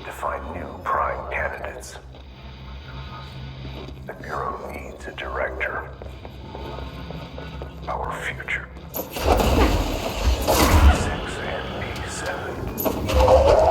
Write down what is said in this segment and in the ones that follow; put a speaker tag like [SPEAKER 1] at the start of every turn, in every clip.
[SPEAKER 1] To find new prime candidates, the Bureau needs a director. Our future. P6 and P7.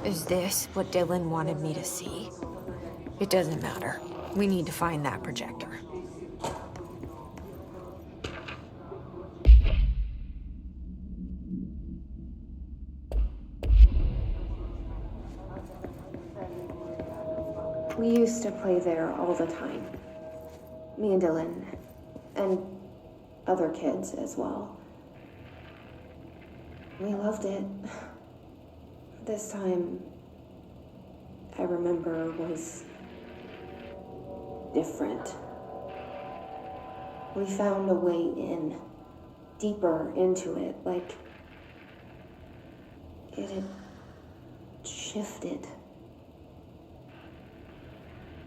[SPEAKER 2] Is this what Dylan wanted me to see? It doesn't matter. We need to find that projector.
[SPEAKER 3] We used to play there all the time. Me and Dylan. And other kids as well. We loved it. This time, I remember, was different. We found a way in, deeper into it, like it had shifted.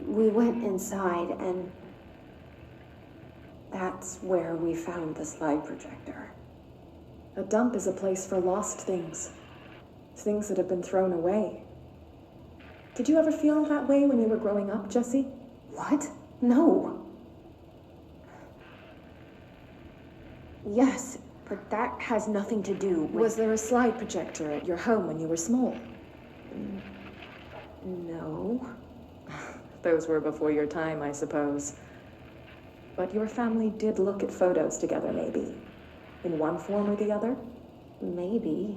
[SPEAKER 3] We went inside, and that's where we found the slide projector.
[SPEAKER 4] A dump is a place for lost things. Things that have been thrown away. Did you ever feel that way when you were growing up, Jesse?
[SPEAKER 3] What? No. Yes, but that has nothing to do with...
[SPEAKER 4] Was there a slide projector at your home when you were small?
[SPEAKER 3] No.
[SPEAKER 4] Those were before your time, I suppose. But your family did look at photos together, maybe. In one form or the other?
[SPEAKER 3] Maybe.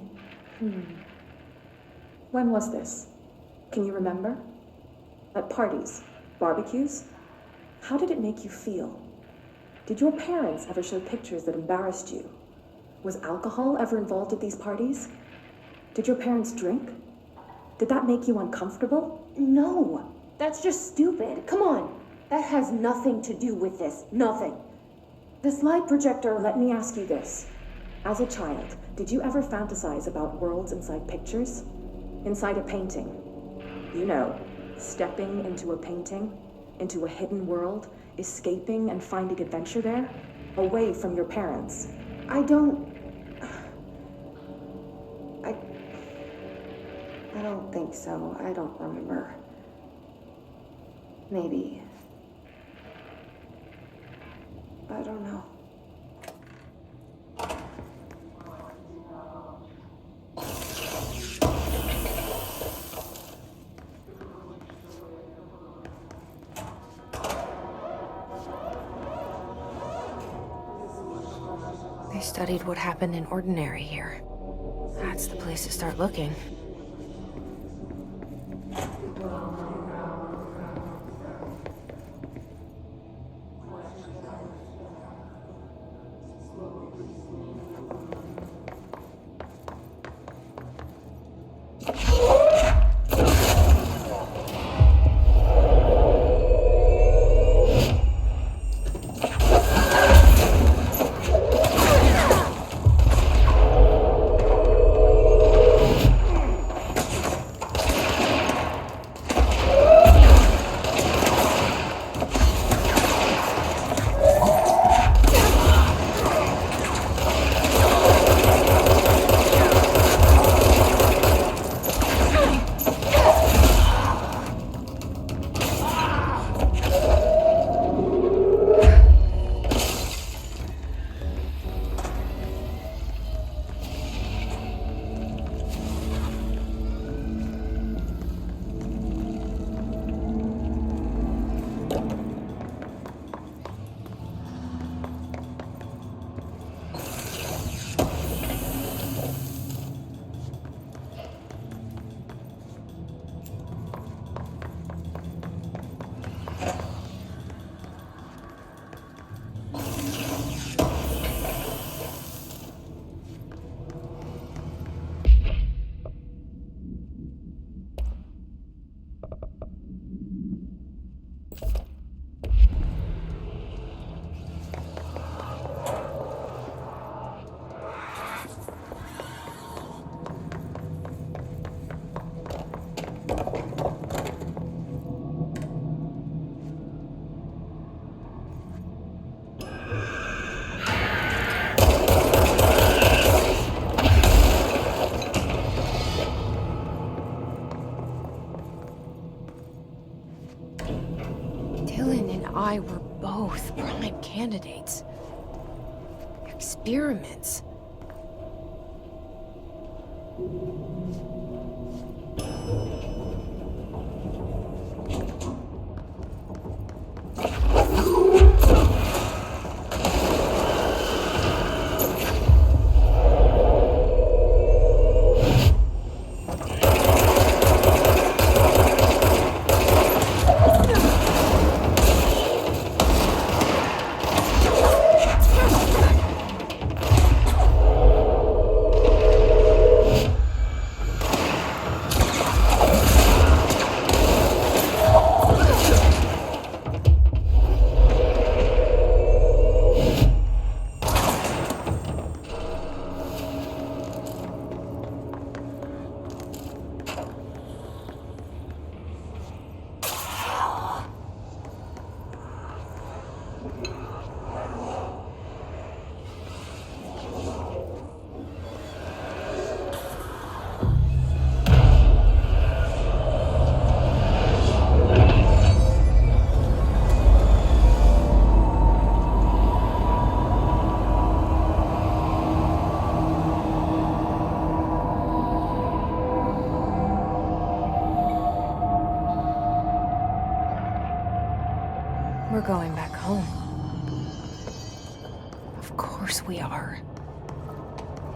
[SPEAKER 4] When was this? Can you remember? At parties? Barbecues? How did it make you feel? Did your parents ever show pictures that embarrassed you? Was alcohol ever involved at these parties? Did your parents drink? Did that make you uncomfortable?
[SPEAKER 3] No. That's just stupid. Come on. That has nothing to do with this. Nothing.
[SPEAKER 4] The slide projector, let me ask you this. As a child, did you ever fantasize about worlds inside pictures? Inside a painting? You know, stepping into a painting, into a hidden world, escaping and finding adventure there, away from your parents.
[SPEAKER 3] I don't think so. I don't remember. Maybe. I don't know.
[SPEAKER 2] They studied what happened in Ordinary here. That's the place to start looking. Dylan and I were both prime candidates. Experiments. going back home. Of course we are.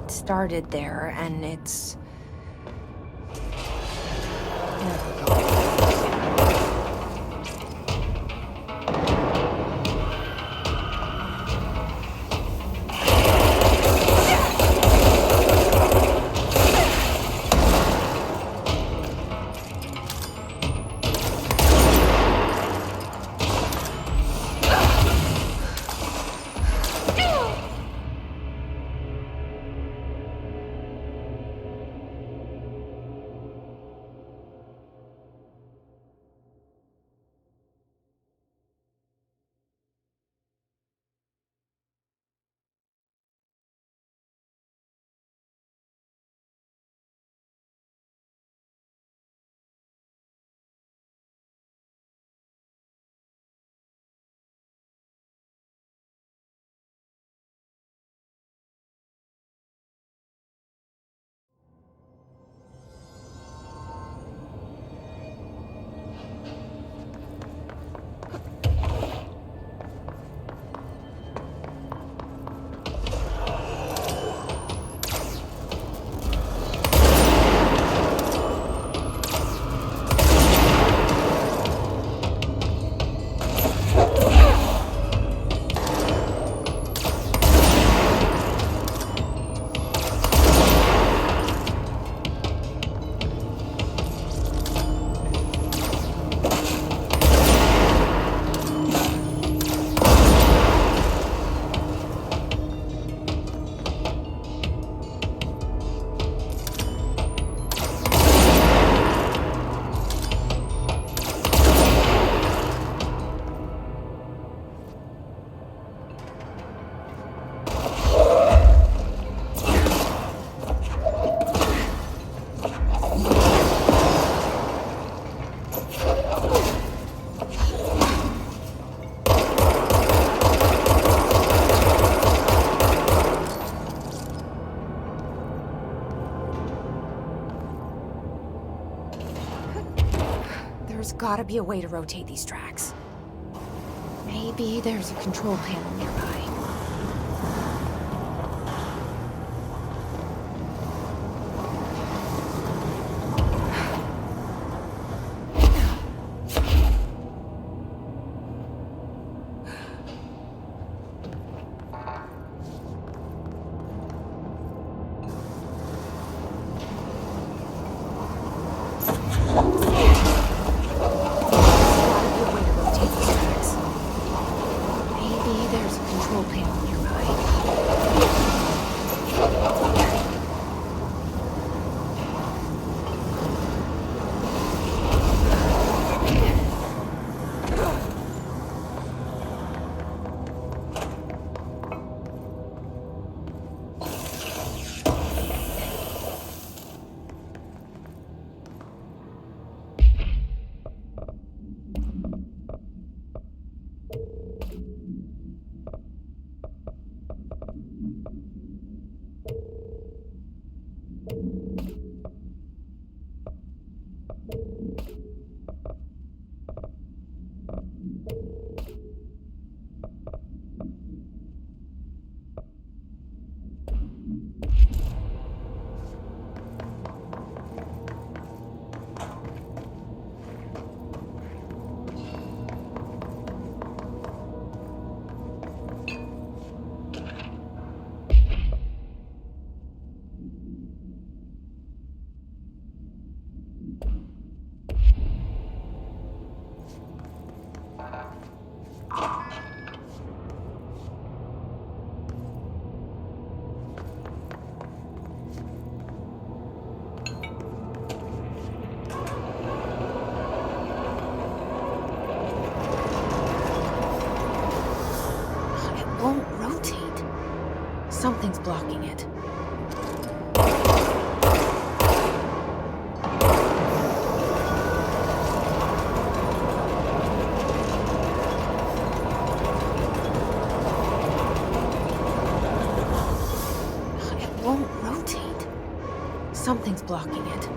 [SPEAKER 2] It started there, and it's never going. There's gotta be a way to rotate these tracks. Maybe there's a control panel nearby. Something's blocking it. It won't rotate. Something's blocking it.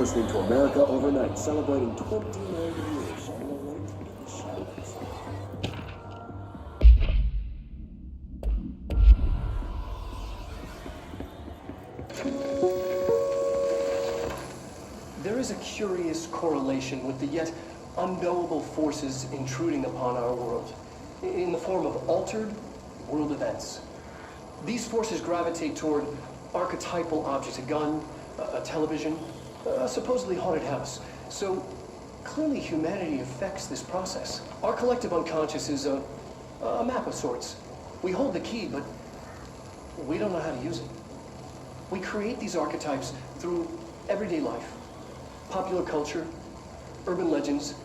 [SPEAKER 5] listening to America Overnight, celebrating 29 years on the light in the shadows.
[SPEAKER 6] There is a curious correlation with the yet unknowable forces intruding upon our world in the form of altered world events. These forces gravitate toward archetypal objects, a gun, a television, a supposedly haunted house. So clearly humanity affects this process. Our collective unconscious is a map of sorts. We hold the key, but we don't know how to use it. We create these archetypes through everyday life, popular culture, urban legends,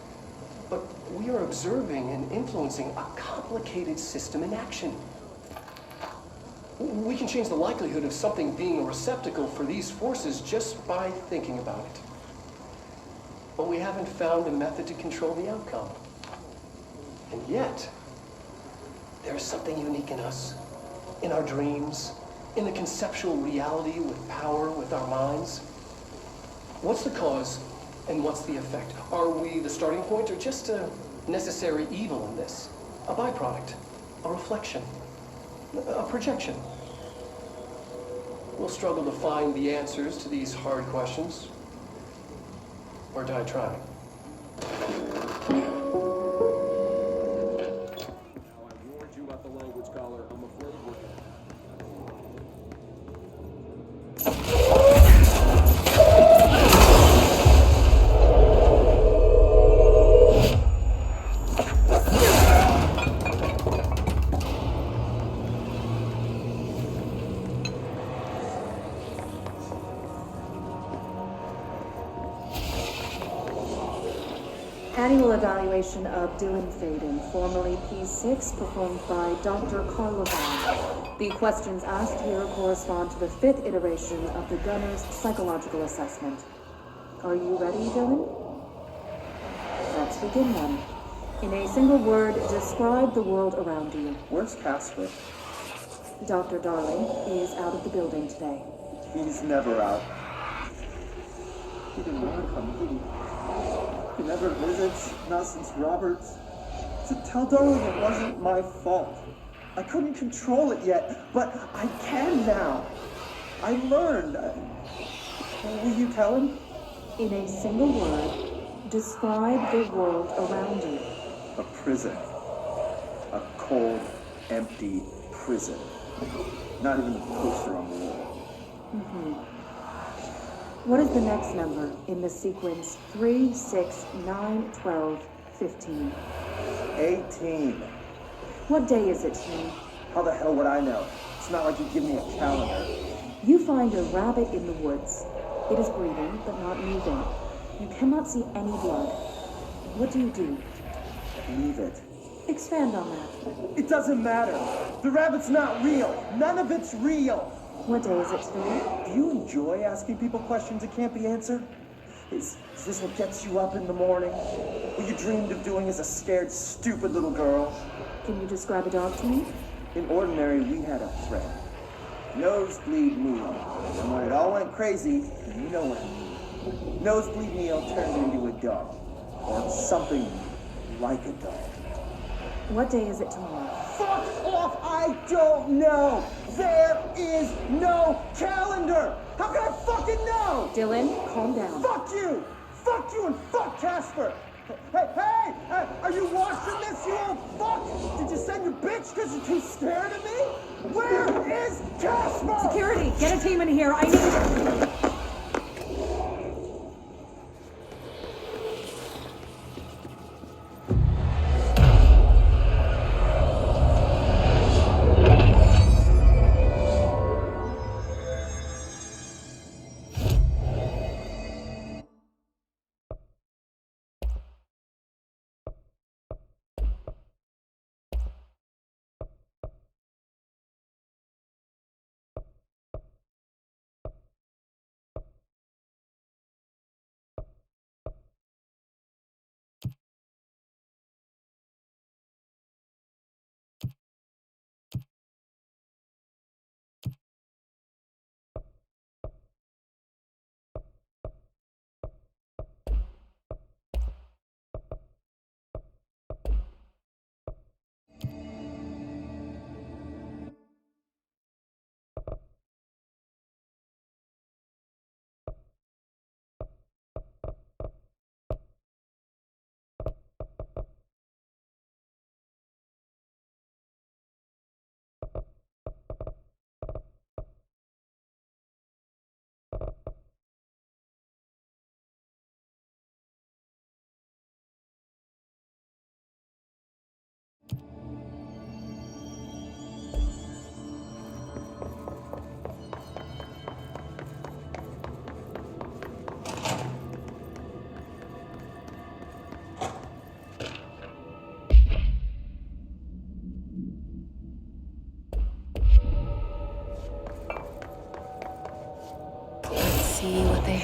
[SPEAKER 6] but we are observing and influencing a complicated system in action. We can change the likelihood of something being a receptacle for these forces just by thinking about it. But we haven't found a method to control the outcome. And yet, there's something unique in us, in our dreams, in the conceptual reality with power with our minds. What's the cause and what's the effect? Are we the starting point or just a necessary evil in this? A byproduct, a reflection, a projection? We'll struggle to find the answers to these hard questions, or die trying.
[SPEAKER 5] Now, I warned you about the language collar. I'm afraid we're
[SPEAKER 4] Annual evaluation of Dylan Faden, formerly P6, performed by Dr. Karlovan. The questions asked here correspond to the 5th iteration of the Gunner's psychological assessment. Are you ready, Dylan? Let's begin then. In a single word, describe the world around you.
[SPEAKER 7] Where's Casper?
[SPEAKER 4] Dr. Darling is out of the building today.
[SPEAKER 7] He's never out. He didn't want to come. He never visits, not since Roberts. So tell Darling it wasn't my fault. I couldn't control it yet, but I can now. I learned. Will you tell him?
[SPEAKER 4] In a single word, describe the world around you.
[SPEAKER 7] A prison. A cold, empty prison. Not even a poster on the wall.
[SPEAKER 4] What is the next number in the sequence 3, 6, 9, 12, 15?
[SPEAKER 7] 18.
[SPEAKER 4] What day is it, Tim?
[SPEAKER 7] How the hell would I know? It's not like you give me a calendar.
[SPEAKER 4] You find a rabbit in the woods. It is breathing, but not moving. You cannot see any blood. What do you do?
[SPEAKER 7] Leave it.
[SPEAKER 4] Expand on that.
[SPEAKER 7] It doesn't matter. The rabbit's not real. None of it's real.
[SPEAKER 4] What day is it today?
[SPEAKER 7] Do you enjoy asking people questions that can't be answered? Is this what gets you up in the morning? What you dreamed of doing as a scared, stupid little girl?
[SPEAKER 4] Can you describe a dog to me?
[SPEAKER 7] In Ordinary, we had a friend. Nosebleed Neil. And when it all went crazy, you know what I mean. Nosebleed Neil turned into a dog. Or something like a dog.
[SPEAKER 4] What day is it tomorrow?
[SPEAKER 7] Fuck off! I don't know! There is no calendar! How can I fucking know?
[SPEAKER 4] Dylan, calm down.
[SPEAKER 7] Fuck you! Fuck you and fuck Casper! Hey! Are you watching this, you old fuck? Did you send your bitch because you're too scared of me? Where is Casper?
[SPEAKER 4] Security, get a team in here. I need...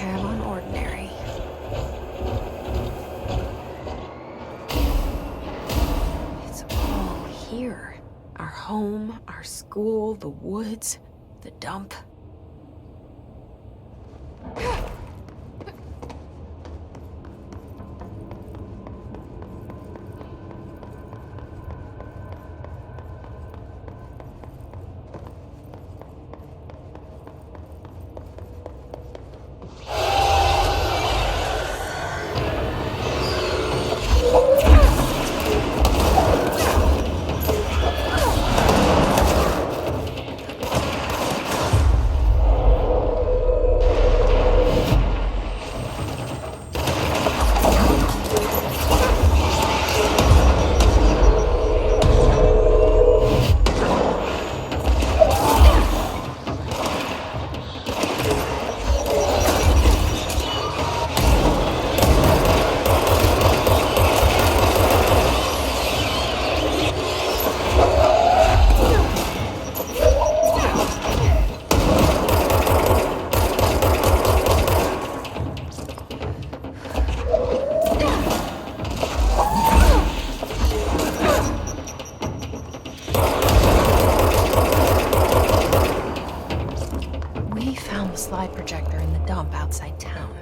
[SPEAKER 2] have on Ordinary. It's all here. Our home, our school, the woods, the dump. We found the slide projector in the dump outside town.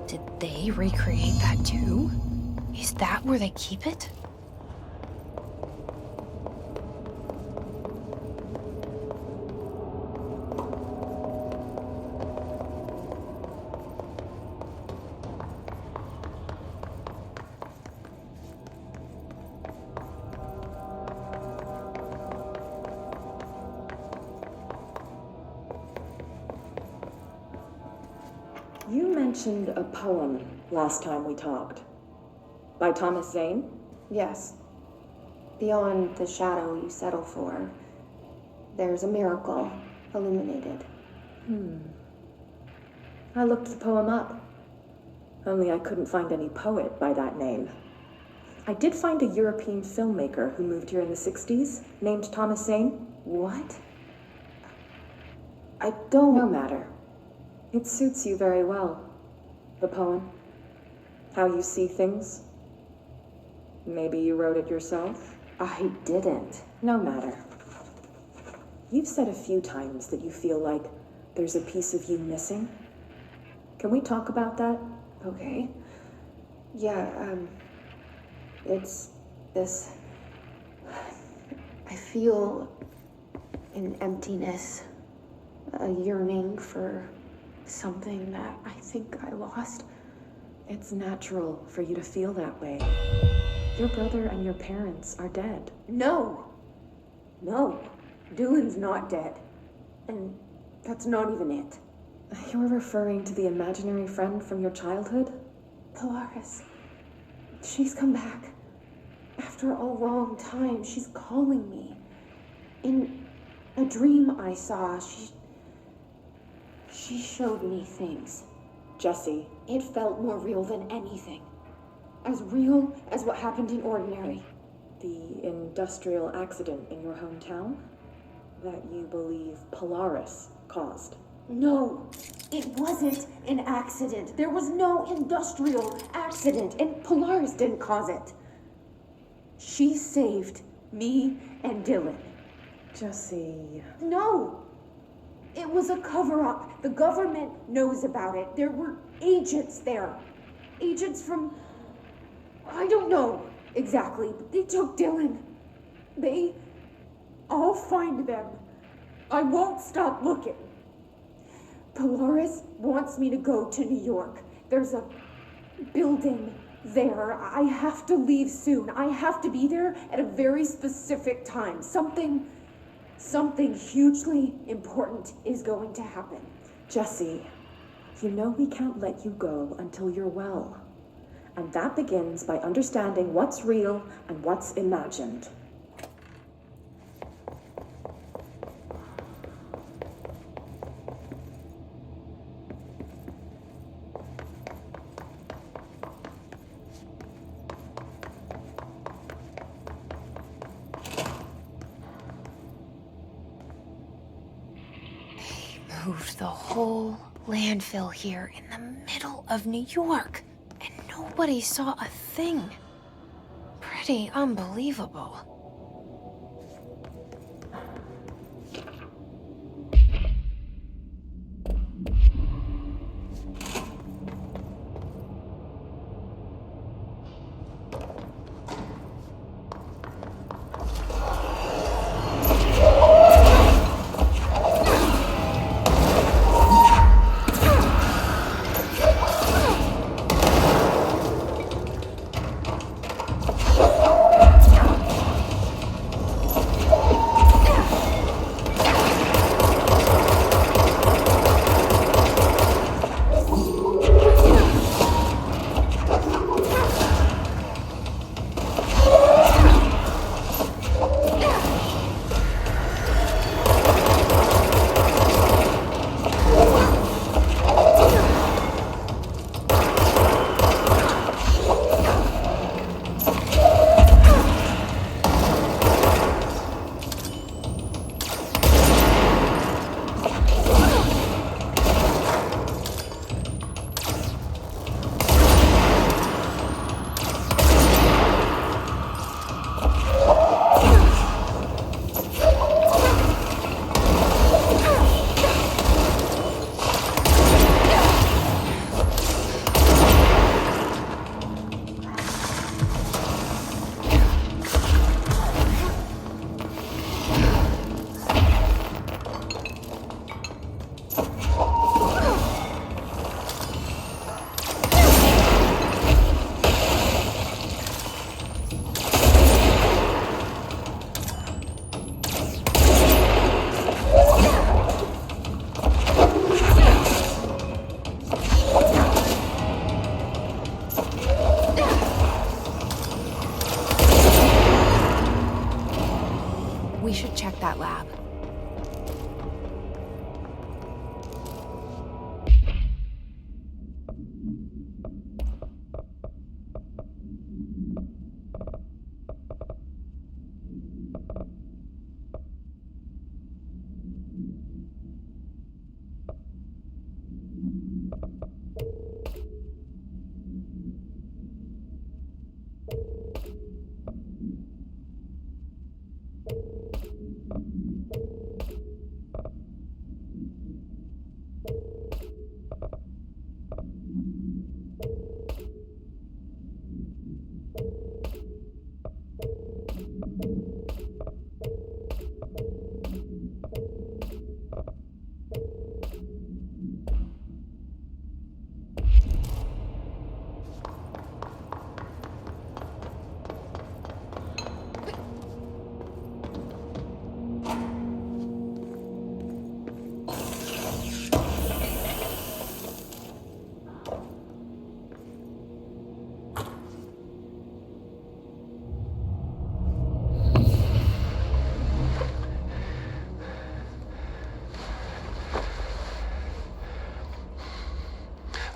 [SPEAKER 2] Did they recreate that too? Is that where they keep it?
[SPEAKER 4] You mentioned a poem last time we talked. By Thomas Zane?
[SPEAKER 3] Yes. Beyond the shadow you settle for, there's a miracle illuminated.
[SPEAKER 4] I looked the poem up. Only I couldn't find any poet by that name. I did find a European filmmaker who moved here in the 60s, named Thomas Zane.
[SPEAKER 3] What? I don't...
[SPEAKER 4] No matter. It suits you very well. The poem. How you see things. Maybe you wrote it yourself?
[SPEAKER 3] I didn't.
[SPEAKER 4] No matter. You've said a few times that you feel like there's a piece of you missing. Can we talk about that?
[SPEAKER 3] Okay. Yeah, it's this... I feel an emptiness, a yearning for something that I think I lost.
[SPEAKER 4] It's natural for you to feel that way. Your brother and your parents are dead.
[SPEAKER 3] No! No. Dylan's not dead. And that's not even it.
[SPEAKER 4] You're referring to the imaginary friend from your childhood?
[SPEAKER 3] Polaris. She's come back. After a long time, she's calling me. In a dream I saw, she showed me things.
[SPEAKER 4] Jesse.
[SPEAKER 3] It felt more real than anything. As real as what happened in Ordinary.
[SPEAKER 4] The industrial accident in your hometown that you believe Polaris caused.
[SPEAKER 3] No, it wasn't an accident. There was no industrial accident, and Polaris didn't cause it. She saved me and Dylan.
[SPEAKER 4] Jesse.
[SPEAKER 3] No! It was a cover-up. The government knows about it. There were agents there. Agents from... I don't know exactly, but they took Dylan. I'll find them. I won't stop looking. Polaris wants me to go to New York. There's a building there. I have to leave soon. I have to be there at a very specific time. Something hugely important is going to happen.
[SPEAKER 4] Jesse, you know we can't let you go until you're well. And that begins by understanding what's real and what's imagined.
[SPEAKER 2] Moved the whole landfill here in the middle of New York, and nobody saw a thing. Pretty unbelievable. We should check that lab.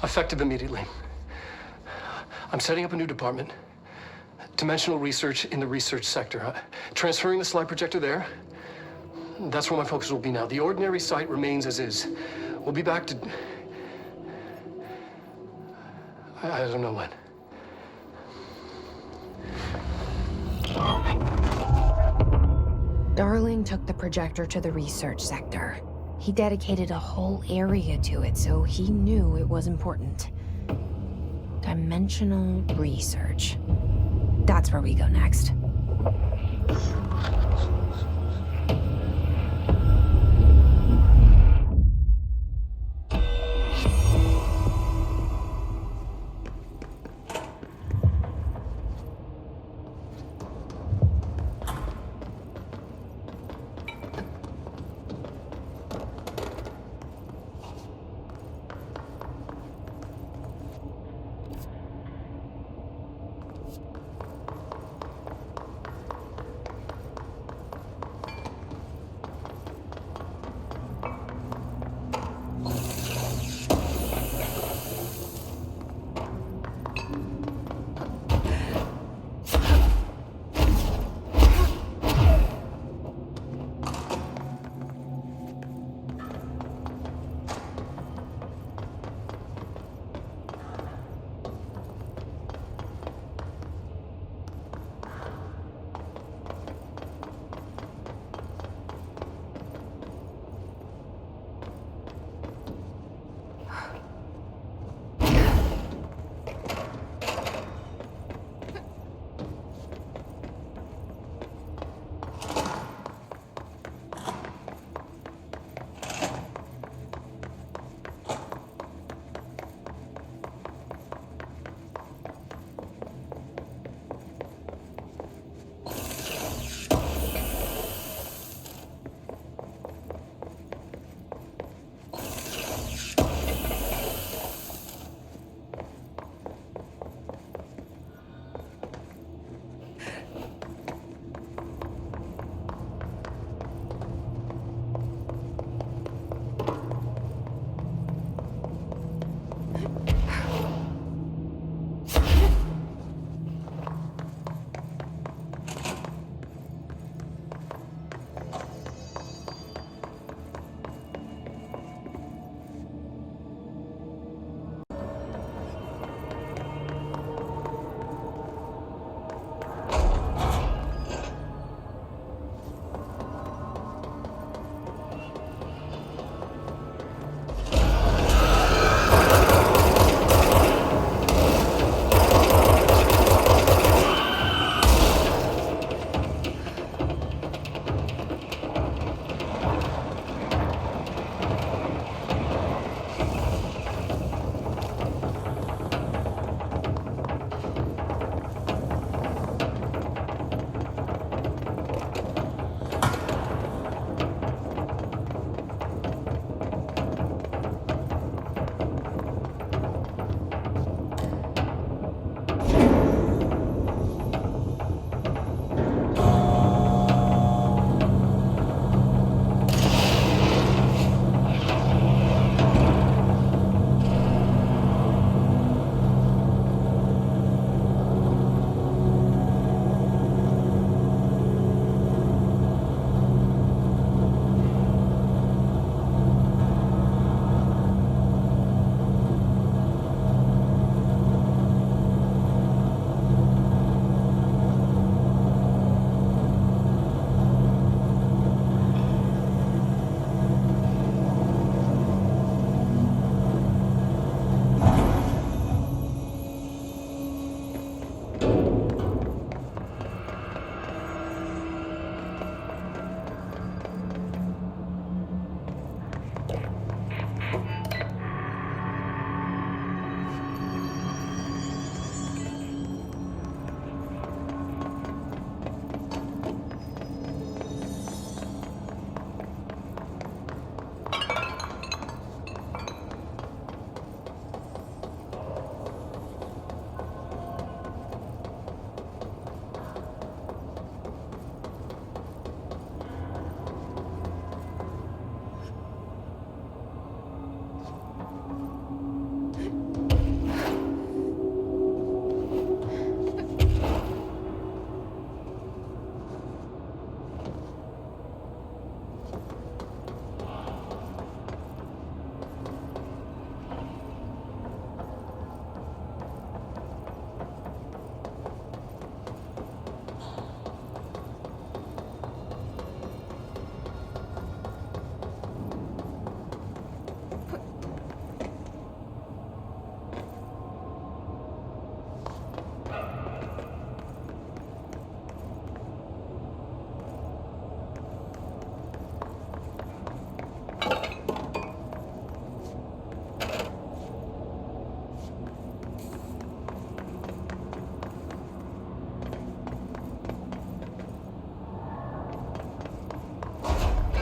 [SPEAKER 6] Effective immediately. I'm setting up a new department. Dimensional research in the research sector. Transferring the slide projector there. That's where my focus will be now. The ordinary site remains as is. We'll be back to... I don't know when.
[SPEAKER 2] Darling took the projector to the research sector. He dedicated a whole area to it, so he knew it was important. Dimensional research. That's where we go next.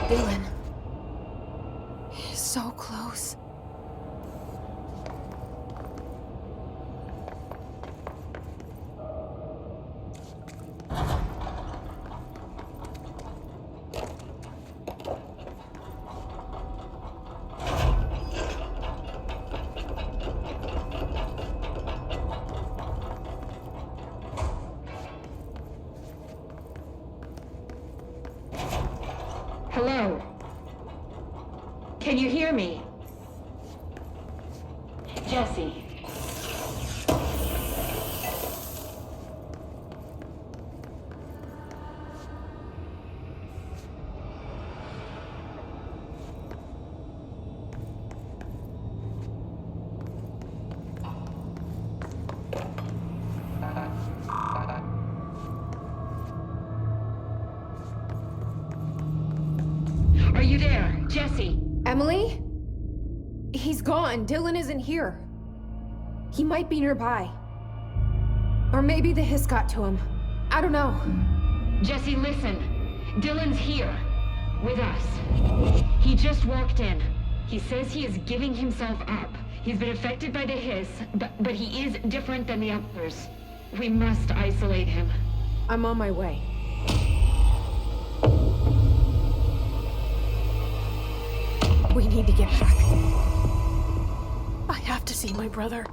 [SPEAKER 2] Dylan. He's so close.
[SPEAKER 8] Hello? Can you hear me? Jesse. Are you there, Jesse?
[SPEAKER 2] Emily? He's gone. Dylan isn't here. He might be nearby. Or maybe the hiss got to him. I don't know.
[SPEAKER 8] Jesse, listen. Dylan's here. With us. He just walked in. He says he is giving himself up. He's been affected by the hiss, but he is different than the others. We must isolate him.
[SPEAKER 2] I'm on my way. We need to get back. I have to see my brother.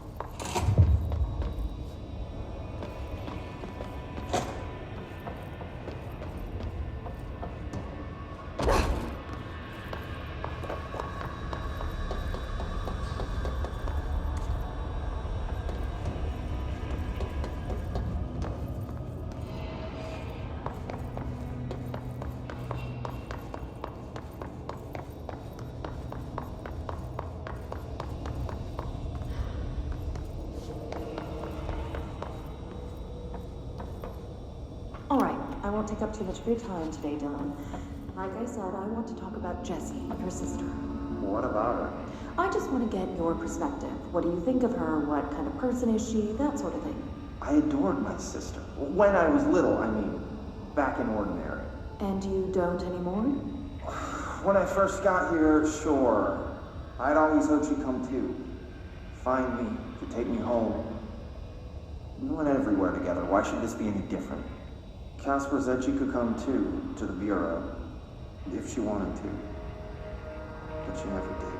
[SPEAKER 4] All right, I won't take up too much of your time today, Dylan. Like I said, I want to talk about Jessie, your sister.
[SPEAKER 7] What about her?
[SPEAKER 4] I just want to get your perspective. What do you think of her? What kind of person is she? That sort of thing.
[SPEAKER 7] I adored my sister. When I was little, I mean, back in Ordinary.
[SPEAKER 4] And you don't anymore?
[SPEAKER 7] When I first got here, sure. I'd always hoped she'd come too. Find me, to take me home. We went everywhere together. Why should this be any different? Casper said she could come too, to the Bureau, if she wanted to. But she never did.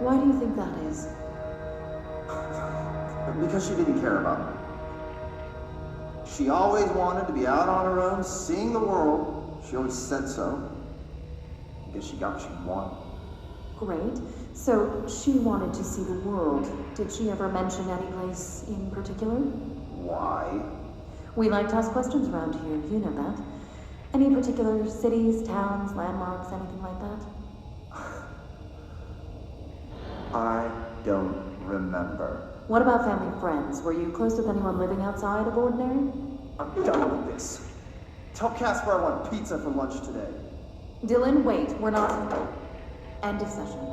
[SPEAKER 4] Why do you think that is?
[SPEAKER 7] Because she didn't care about me. She always wanted to be out on her own, seeing the world. She always said so. I guess she got what she wanted.
[SPEAKER 4] Great. So she wanted to see the world. Did she ever mention any place in particular?
[SPEAKER 7] Why?
[SPEAKER 4] We like to ask questions around here, you know that. Any particular cities, towns, landmarks, anything like that?
[SPEAKER 7] I don't remember.
[SPEAKER 4] What about family friends? Were you close with anyone living outside of Ordinary?
[SPEAKER 7] I'm done with this. Tell Casper I want pizza for lunch today.
[SPEAKER 4] Dylan, wait, we're not... End of session.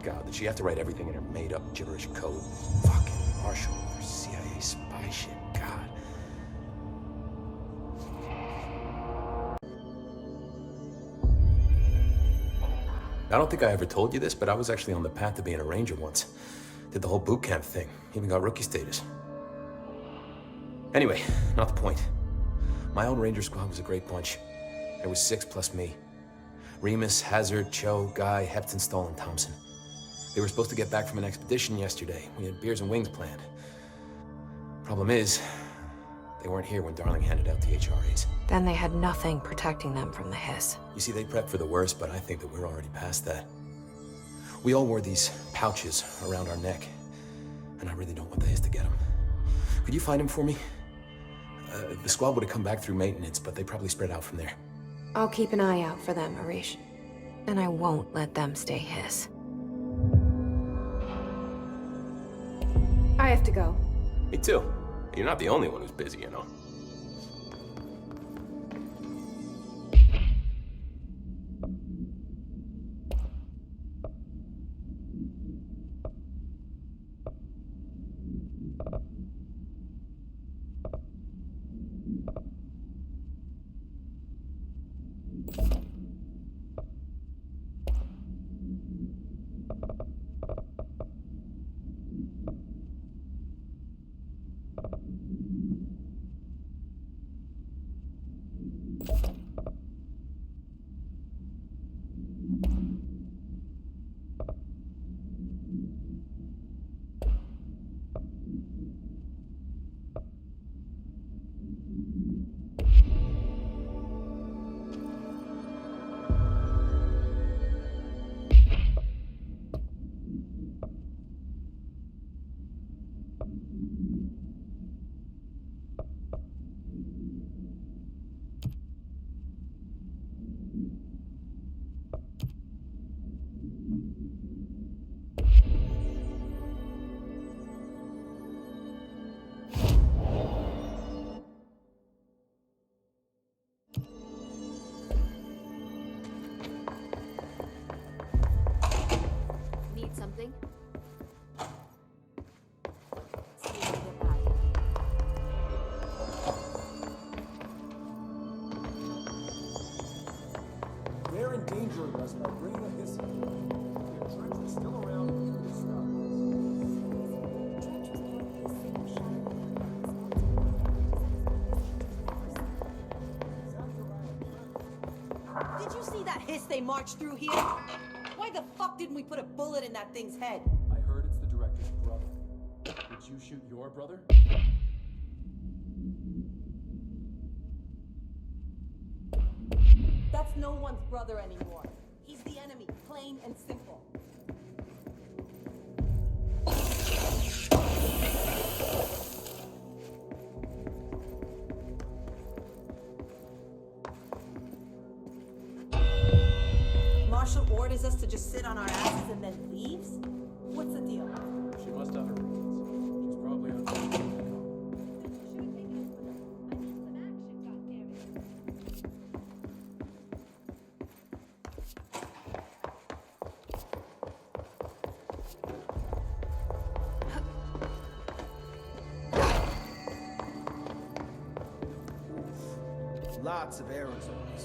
[SPEAKER 9] God, did she have to write everything in her made-up gibberish code? Fucking Marshall with her CIA spy shit. God. I don't think I ever told you this, but I was actually on the path to being a ranger once. Did the whole boot camp thing. Even got rookie status. Anyway, not the point. My own ranger squad was a great bunch. There was 6 plus me. Remus, Hazard, Cho, Guy, Heptonstall, and Thompson. They were supposed to get back from an expedition yesterday. We had beers and wings planned. Problem is, they weren't here when Darling handed out the HRAs.
[SPEAKER 2] Then they had nothing protecting them from the hiss.
[SPEAKER 9] You see, they prepped for the worst, but I think that we're already past that. We all wore these pouches around our neck, and I really don't want the hiss to get them. Could you find them for me? The squad would have come back through maintenance, but they probably spread out from there.
[SPEAKER 2] I'll keep an eye out for them, Arish. And I won't let them stay hiss. I have to go.
[SPEAKER 9] Me too. You're not the only one who's busy, you know.
[SPEAKER 2] Need something?
[SPEAKER 5] They're endangering us by bringing a hiss. Their tribes are still around. We're stuck.
[SPEAKER 10] Did you see that hiss they marched through here? Why the fuck didn't we put a bullet in that thing's head?
[SPEAKER 5] I heard it's the director's brother. Did you shoot your brother?
[SPEAKER 10] That's no one's brother anymore. He's the enemy, plain and simple. Marshall orders us to just sit on our asses and then leaves? What's the deal?
[SPEAKER 5] She must have her reasons. She's probably on.
[SPEAKER 11] Lots of errors on this.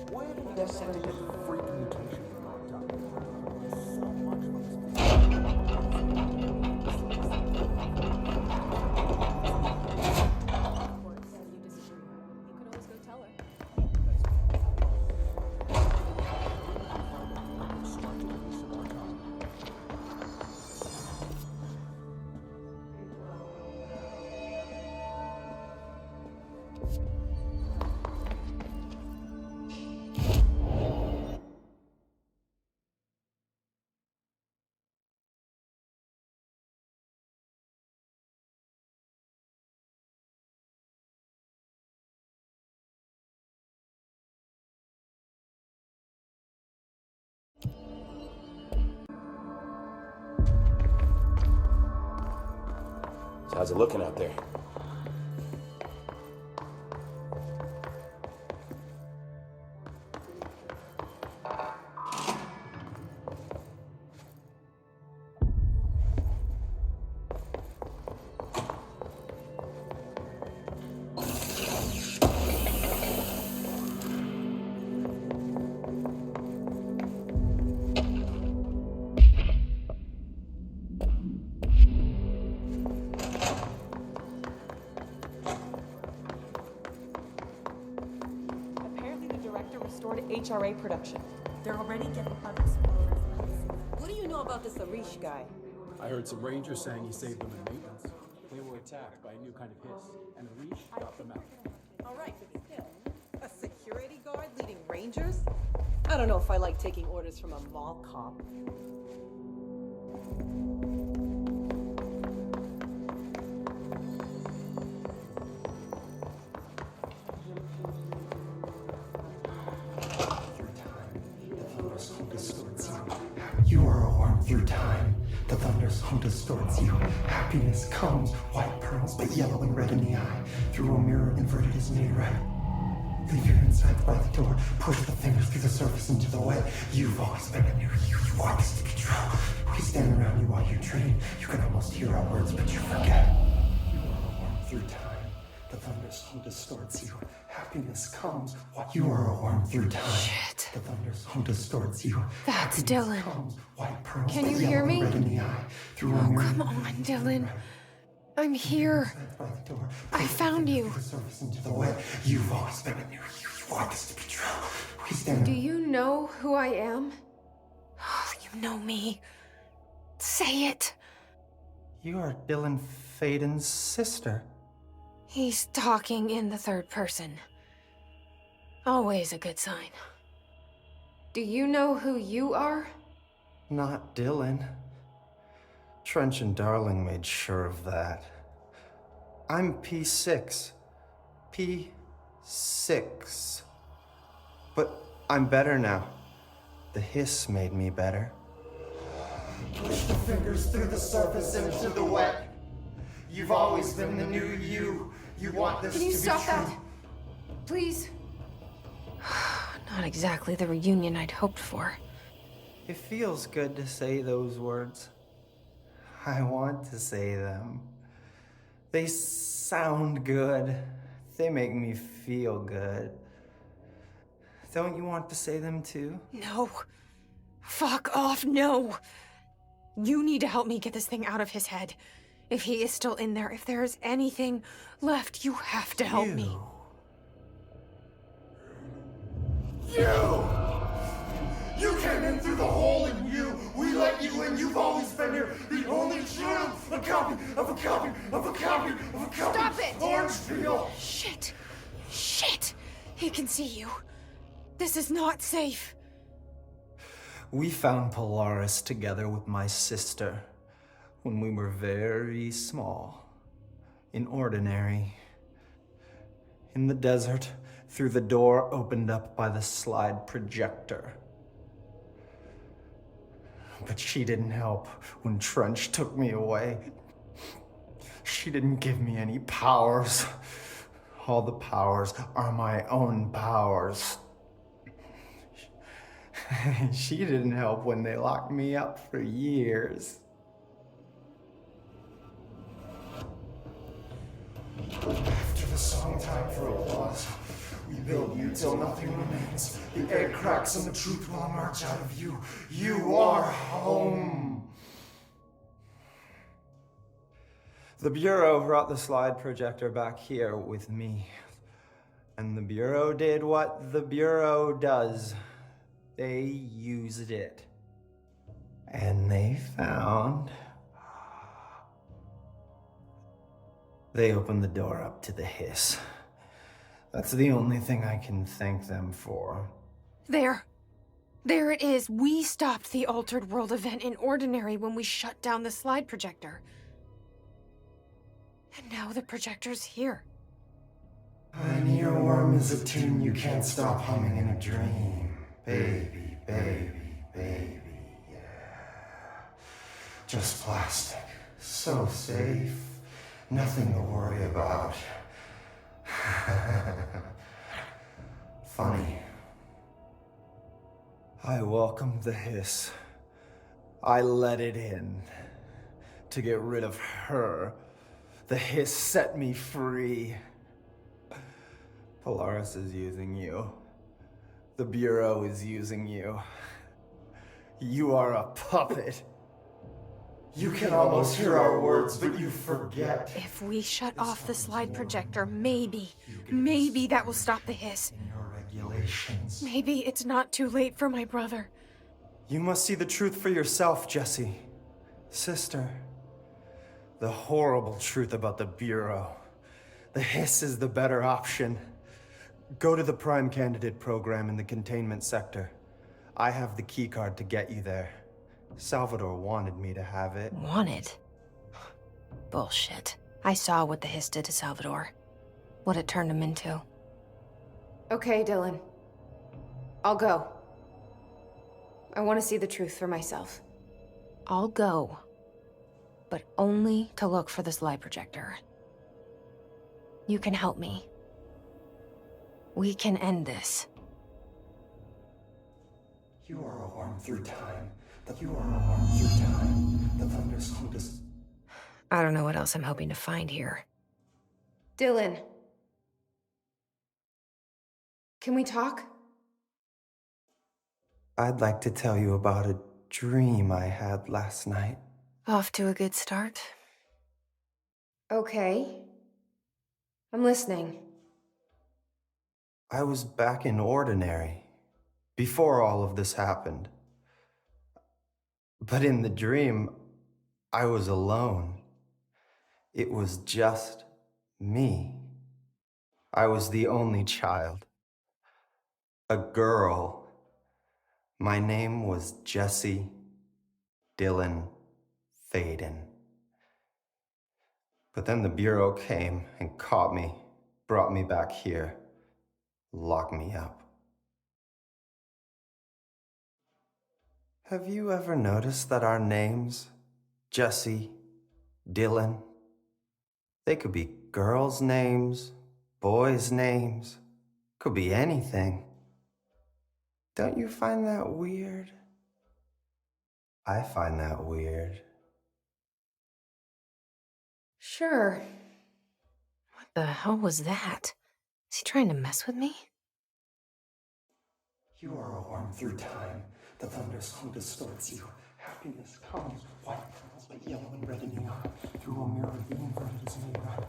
[SPEAKER 5] Why haven't they sent to get free communication locked up? So much of this.
[SPEAKER 9] How's it looking out there?
[SPEAKER 4] Apparently the director restored HRA production. They're already getting other
[SPEAKER 10] What do you know about this Arish guy?
[SPEAKER 5] I heard some rangers saying he saved them in maintenance. They were attacked by a new kind of hiss, and Arish got them out.
[SPEAKER 10] All right, but still, a security guard leading rangers? I don't know if I like taking orders from a mall cop.
[SPEAKER 12] You are a worm through time. The thunder's home distorts you. Happiness comes, white pearls, but yellow and red in the eye. Through a mirror inverted is made right. Leave your insides by the door. Push the fingers through the surface into the wet. You've always been a new you. You want this to be true. We stand around you while you dream. You can almost hear our words, but you forget. You are a worm through time. The thunder's home distorts you. Happiness comes. You are a worm through time.
[SPEAKER 2] Shit.
[SPEAKER 12] The thunder's home distorts you.
[SPEAKER 2] That's
[SPEAKER 12] Happiness
[SPEAKER 2] Dylan.
[SPEAKER 12] comes, white pearls,
[SPEAKER 2] Can
[SPEAKER 12] but
[SPEAKER 2] you
[SPEAKER 12] yellow
[SPEAKER 2] hear
[SPEAKER 12] and
[SPEAKER 2] me?
[SPEAKER 12] red in the eye. Through a
[SPEAKER 2] Oh,
[SPEAKER 12] mirror
[SPEAKER 2] come on, Dylan. I'm here. I found you.
[SPEAKER 12] Into the wet. You've always been a new you. You want this to be true. We stand.
[SPEAKER 2] Do you know who I am? Oh, you know me. Say it.
[SPEAKER 12] You are Dylan Faden's sister.
[SPEAKER 2] He's talking in the third person. Always a good sign. Do you know who you are?
[SPEAKER 12] Not Dylan. Trench and Darling made sure of that. I'm P6. P6. But I'm better now. The hiss made me better. Push the fingers through the surface into the wet. You've always been the new you. You want this to be true.
[SPEAKER 2] Can you stop that? Please? Not exactly the reunion I'd hoped for.
[SPEAKER 12] It feels good to say those words. I want to say them. They sound good. They make me feel good. Don't you want to say them too?
[SPEAKER 2] No. Fuck off, no. You need to help me get this thing out of his head. If he is still in there, if there is anything left, you have to help me.
[SPEAKER 12] You came in through the hole in you. We let you in. You've always been here. The only true. A copy of a copy of a copy of a copy.
[SPEAKER 2] Stop it!
[SPEAKER 12] Orange peel.
[SPEAKER 2] Shit. Shit. He can see you. This is not safe.
[SPEAKER 12] We found Polaris together with my sister when we were very small, in Ordinary, in the desert, through the door opened up by the slide projector. But she didn't help when Trench took me away. She didn't give me any powers. All the powers are my own powers. She didn't help when they locked me up for years. After the song time for applause, we build you till nothing remains. The egg cracks and the truth will emerge out of you. You are home. The Bureau brought the slide projector back here with me. And the Bureau did what the Bureau does. They used it. And they found... They opened the door up to the hiss. That's the only thing I can thank them for.
[SPEAKER 2] There. There it is. We stopped the Altered World event in Ordinary when we shut down the slide projector. And now the projector's here.
[SPEAKER 12] An earworm is a tune you can't stop humming in a dream. Baby, baby, baby, yeah. Just plastic. So safe. Nothing to worry about. Funny.
[SPEAKER 7] I welcomed the hiss. I let it in. To get rid of her. The hiss set me free. Polaris is using you. The Bureau is using you. You are a puppet.
[SPEAKER 12] You can almost hear our words, but you forget.
[SPEAKER 2] If we shut off the slide projector, maybe that will stop the hiss.
[SPEAKER 12] In your regulations.
[SPEAKER 2] Maybe it's not too late for my brother.
[SPEAKER 7] You must see the truth for yourself, Jesse. Sister. The horrible truth about the Bureau. The hiss is the better option. Go to the Prime Candidate program in the containment sector. I have the keycard to get you there. Salvador wanted me to have it.
[SPEAKER 2] Wanted? Bullshit. I saw what the hiss did to Salvador. What it turned him into.
[SPEAKER 3] Okay, Dylan. I'll go. I want to see the truth for myself.
[SPEAKER 2] I'll go. But only to look for this light projector. You can help me. We can end this.
[SPEAKER 12] You are a worm through time. You are a worm through time. The thunders hunt us.
[SPEAKER 2] I don't know what else I'm hoping to find here.
[SPEAKER 3] Dylan. Can we talk?
[SPEAKER 7] I'd like to tell you about a dream I had last night.
[SPEAKER 2] Off to a good start.
[SPEAKER 3] Okay. I'm listening.
[SPEAKER 7] I was back in Ordinary, before all of this happened. But in the dream, I was alone. It was just me. I was the only child. A girl. My name was Jesse Dylan Faden. But then the Bureau came and caught me, brought me back here, locked me up. Have you ever noticed that our names, Jesse, Dylan, they could be girls' names, boys' names, could be anything. Don't you find that weird? I find that weird.
[SPEAKER 3] Sure.
[SPEAKER 2] What the hell was that? Is he trying to mess with me?
[SPEAKER 12] You are a worm through time. The thunders hunt distorts you. Happiness comes, white pearls, but yellow and red in the eye. Through a mirror, the inverted is made right.